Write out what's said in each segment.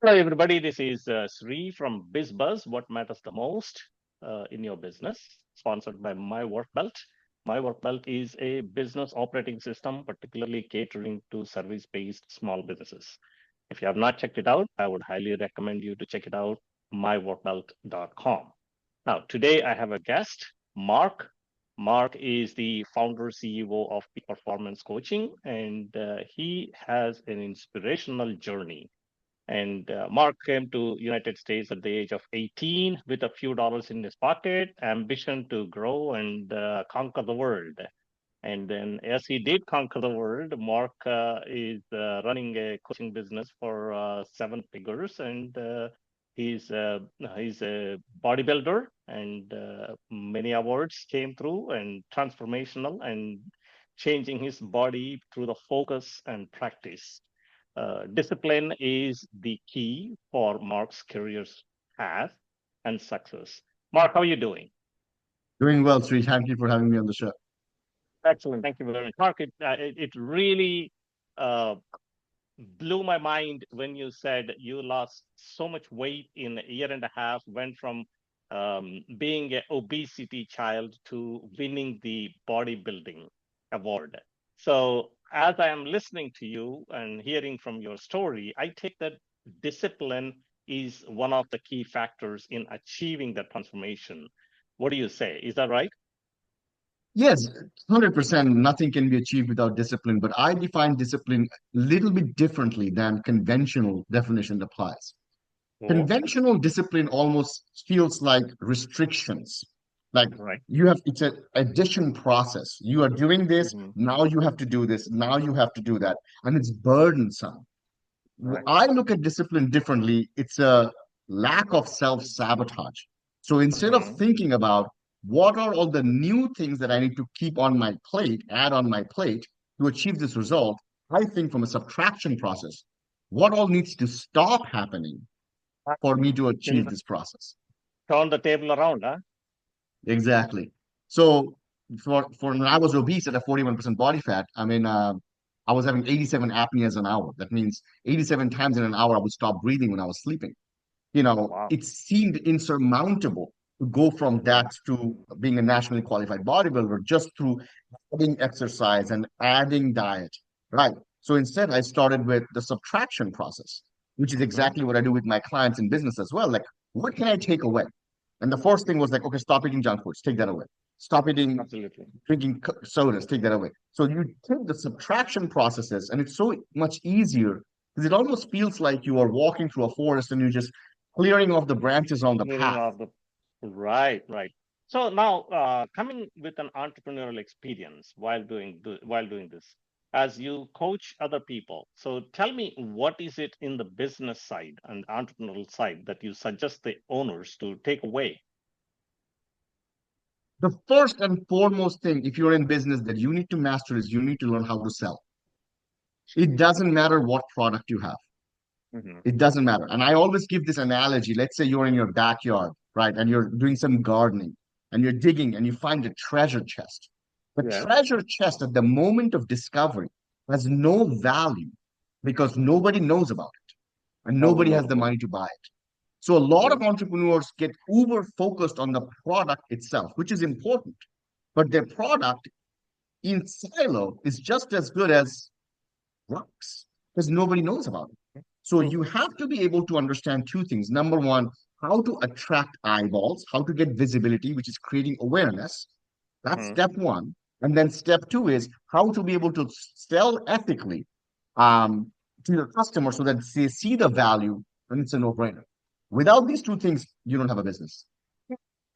Hello, everybody. This is Sree from Biz Buzz. What matters the most in your business? Sponsored by My Work Belt. My Work Belt is a business operating system, particularly catering to service based small businesses. If you have not checked it out, I would highly recommend you to check it out, myworkbelt.com. Now, today I have a guest, Mark. Mark is the founder CEO of Peak Performance Coaching, and he has an inspirational journey. And Mark came to United States at the age of 18 with a few dollars in his pocket, ambition to grow and conquer the world. And then, as he did conquer the world, Mark is running a coaching business for seven figures, and he's a bodybuilder, and many awards came through, and transformational, and changing his body through the focus and practice. Discipline is the key for Mark's career's path and success. Mark, how are you doing? Doing well, Sree. Thank you for having me on the show. Excellent. Thank you very much. Mark, it really uh, blew my mind when you said you lost so much weight in a year and a half, went from being an obesity child to winning the bodybuilding award. So, as I am listening to you and hearing from your story, I take that discipline is one of the key factors in achieving that transformation. What do you say? Is that right? Yes, 100%. Nothing can be achieved without discipline, but I define discipline a little bit differently than conventional definition applies. Oh, Conventional discipline almost feels like restrictions. Like right. it's an addition process. You are doing this, Hmm. now you have to do this, now you have to do that, and it's burdensome. Right. I look at discipline differently. It's a lack of self-sabotage. So instead of Hmm. thinking about what are all the new things that I need to keep on my plate, add on my plate to achieve this result, I think from a subtraction process, what all needs to stop happening for me to achieve Turn this process? turn the table around, huh? Exactly. So for when I was obese at a 41% body fat, I was having 87 apneas an hour. That means 87 times in an hour I would stop breathing when I was sleeping. Wow. It seemed insurmountable to go from Hmm. that to being a nationally qualified bodybuilder just through adding exercise and adding diet. Right. So instead, I started with the subtraction process, which is Hmm. exactly what I do with my clients in business as well. Like, what can I take away? And the first thing was like, okay, stop eating junk foods, take that away. Stop eating, Absolutely. drinking sodas, take that away. So you take the subtraction processes, and it's so much easier because it almost feels like you are walking through a forest and you're just clearing off the branches on the Clearing path. off the right, right. So now, coming with an entrepreneurial experience while doing this, as you coach other people. So tell me, what is it in the business side and entrepreneurial side that you suggest the owners to take away? The first and foremost thing, if you're in business, that you need to master is you need to learn how to sell. It doesn't matter what product you have. Hmm. It doesn't matter. And I always give this analogy. Let's say you're in your backyard, right? And you're doing some gardening and you're digging and you find a treasure chest. The Yes. treasure chest at the moment of discovery has no value because nobody knows about it and No one nobody knows has the about money it. to buy it. So a lot of True. entrepreneurs get uber focused on the product itself, which is important, but their product in silo is just as good as rocks because nobody knows about it. So True. you have to be able to understand two things. Number one, how to attract eyeballs, how to get visibility, which is creating awareness. That's Hmm. step one. And then step two is how to be able to sell ethically to your customer so that they see the value and it's a no-brainer. Without these two things, you don't have a business.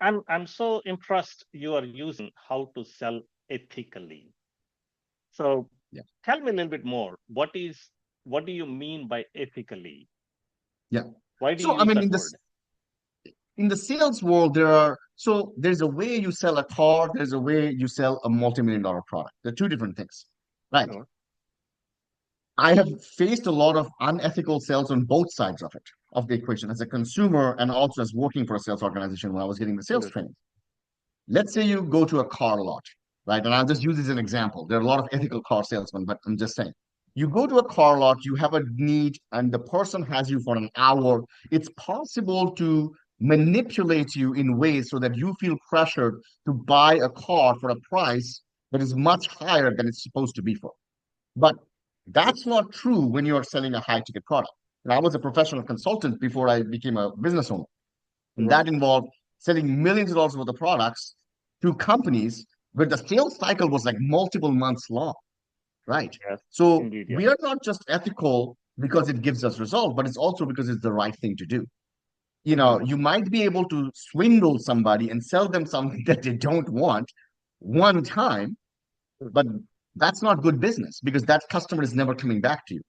I'm so impressed you are using how to sell ethically. So Yeah. tell me a little bit more. What do you mean by ethically? Yeah. Why do you So I use mean, that word? in the sales world, there's a way you sell a car, there's a way you sell a multi-million dollar product. They're two different things. Right. Sure. I have faced a lot of unethical sales on both sides of the equation, as a consumer and also as working for a sales organization when I was getting the sales Absolutely. training. Let's say you go to a car lot, right? And I'll just use this as an example. There are a lot of ethical car salesmen, but I'm just saying. You go to a car lot, you have a need, and the person has you for an hour. It's possible to manipulate you in ways so that you feel pressured to buy a car for a price that is much higher than it's supposed to be for. But that's not true when you're selling a high ticket product. And I was a professional consultant before I became a business owner. And Right. that involved selling millions of dollars worth of products to companies where the sales cycle was like multiple months long, right? Yes. So Indeed. Yeah. we are not just ethical because it gives us result, but it's also because it's the right thing to do. You know, Mm. you might be able to swindle somebody and sell them something that they don't want one time, but that's not good business because that customer is never coming back to you.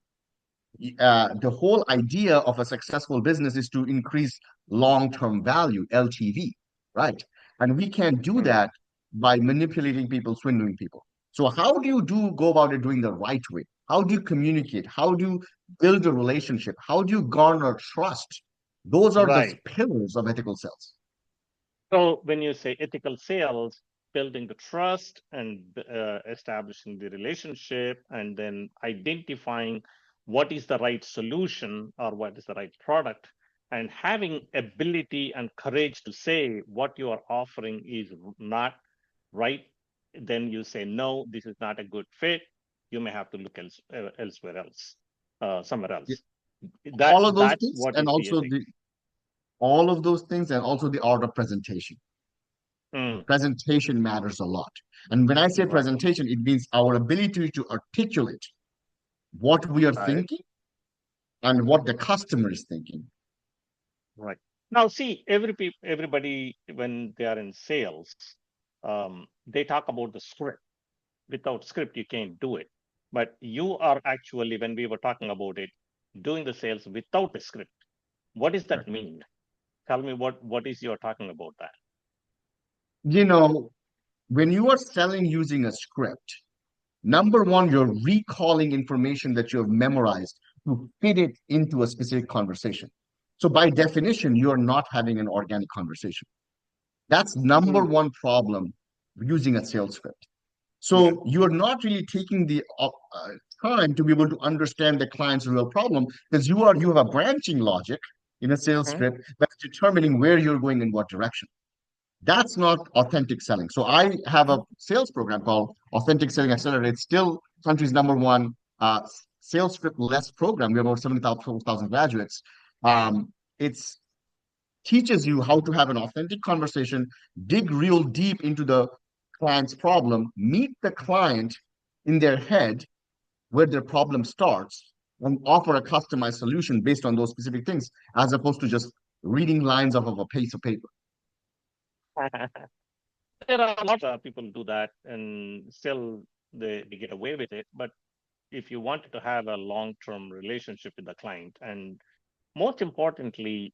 The whole idea of a successful business is to increase long-term value, LTV, right? And we can't do Mm. that by manipulating people, swindling people. So how do you go about it doing the right way? How do you communicate? How do you build a relationship? How do you garner trust? Those are the Right. pillars of ethical sales. So when you say ethical sales, building the trust and establishing the relationship, and then identifying what is the right solution or what is the right product, and having ability and courage to say what you are offering is not right, then you say no, this is not a good fit. You may have to look elsewhere else, somewhere Yeah, else. all of those That's things, what and is the also ethic. the all of those things, and also the art of presentation. Mm, Presentation matters a lot. And when I say right. presentation, it means our ability to articulate what we are Right. thinking and what the customer is thinking. Right. Now, see, everybody, when they are in sales, they talk about the script. Without script, you can't do it. But you are actually, when we were talking about it, doing the sales without a script. What does that Right. mean? Tell me what is you're talking about that. You know, when you are selling using a script, number one, you're recalling information that you have memorized to fit it into a specific conversation. So by definition, you're not having an organic conversation. That's number Mm. one problem using a sales script. Yeah. So you're not really taking the time to be able to understand the client's real problem because you have a branching logic in a sales Mhm. script that's determining where you're going in what direction. That's not authentic selling. So I have a sales program called Authentic Selling Accelerator. It's still country's number one sales script less program. We have over 70,000 graduates. It's teaches you how to have an authentic conversation, dig real deep into the client's problem, meet the client in their head where their problem starts, and offer a customized solution based on those specific things, as opposed to just reading lines off of a piece of paper. There are a lot of people do that and still they get away with it. But if you wanted to have a long-term relationship with the client and most importantly,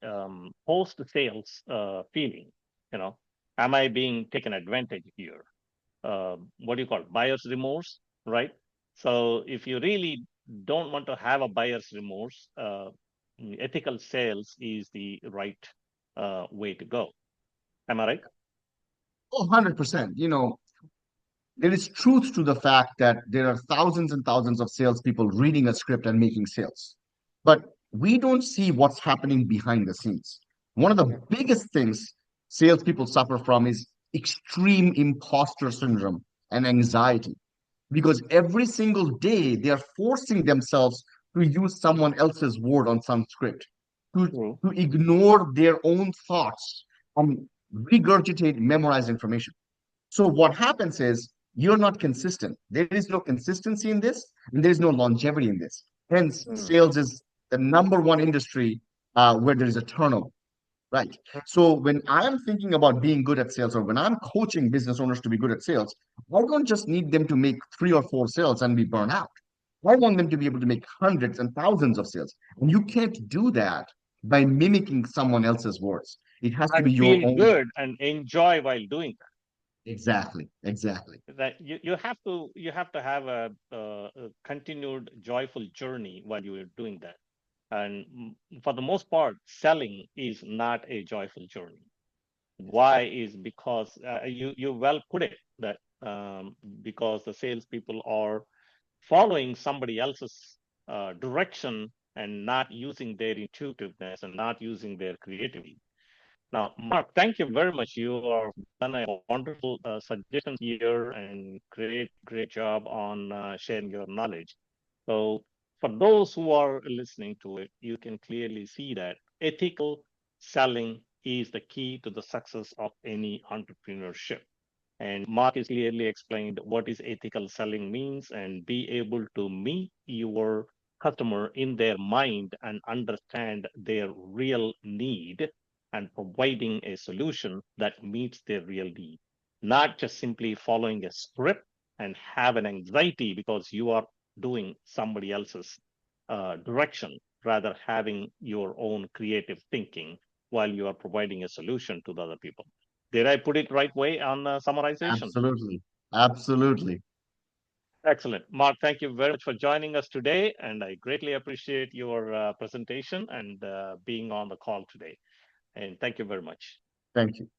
post sales feeling. You know, am I being taken advantage here? What do you call it? Buyer's remorse, right? So if you really don't want to have a buyer's remorse, ethical sales is the right way to go. Am I right? Oh, 100%. You know, there is truth to the fact that there are thousands and thousands of salespeople reading a script and making sales. But we don't see what's happening behind the scenes. One of the biggest things salespeople suffer from is extreme imposter syndrome and anxiety because every single day they are forcing themselves to use someone else's word on some script, to, True. to ignore their own thoughts and regurgitate memorized information. So what happens is you're not consistent. There is no consistency in this, and there is no longevity in this. Hence, Mm. sales is the number one industry where there is a turnover, right? So when I'm thinking about being good at sales, or when I'm coaching business owners to be good at sales, I don't just need them to make 3 or 4 sales and be burned out. I want them to be able to make hundreds and thousands of sales. And you can't do that by mimicking someone else's words. It has to be And your feel own. good and enjoy while doing Exactly, exactly. that. You have to have a continued joyful journey while you are doing that. And for the most part, selling is not a joyful journey. Why is because you well put it that because the salespeople are following somebody else's direction and not using their intuitiveness and not using their creativity. Now, Mark, thank you very much. You have done a wonderful suggestions here and great job on sharing your knowledge. So, for those who are listening to it, you can clearly see that ethical selling is the key to the success of any entrepreneurship. And Mark is clearly explained what is ethical selling means and be able to meet your customer in their mind and understand their real need and providing a solution that meets their real need, not just simply following a script and have an anxiety because you are doing somebody else's direction, rather having your own creative thinking while you are providing a solution to the other people. Did I put it right way on summarization? Absolutely. Absolutely. Excellent. Mark, thank you very much for joining us today. And I greatly appreciate your presentation and being on the call today. And thank you very much. Thank you.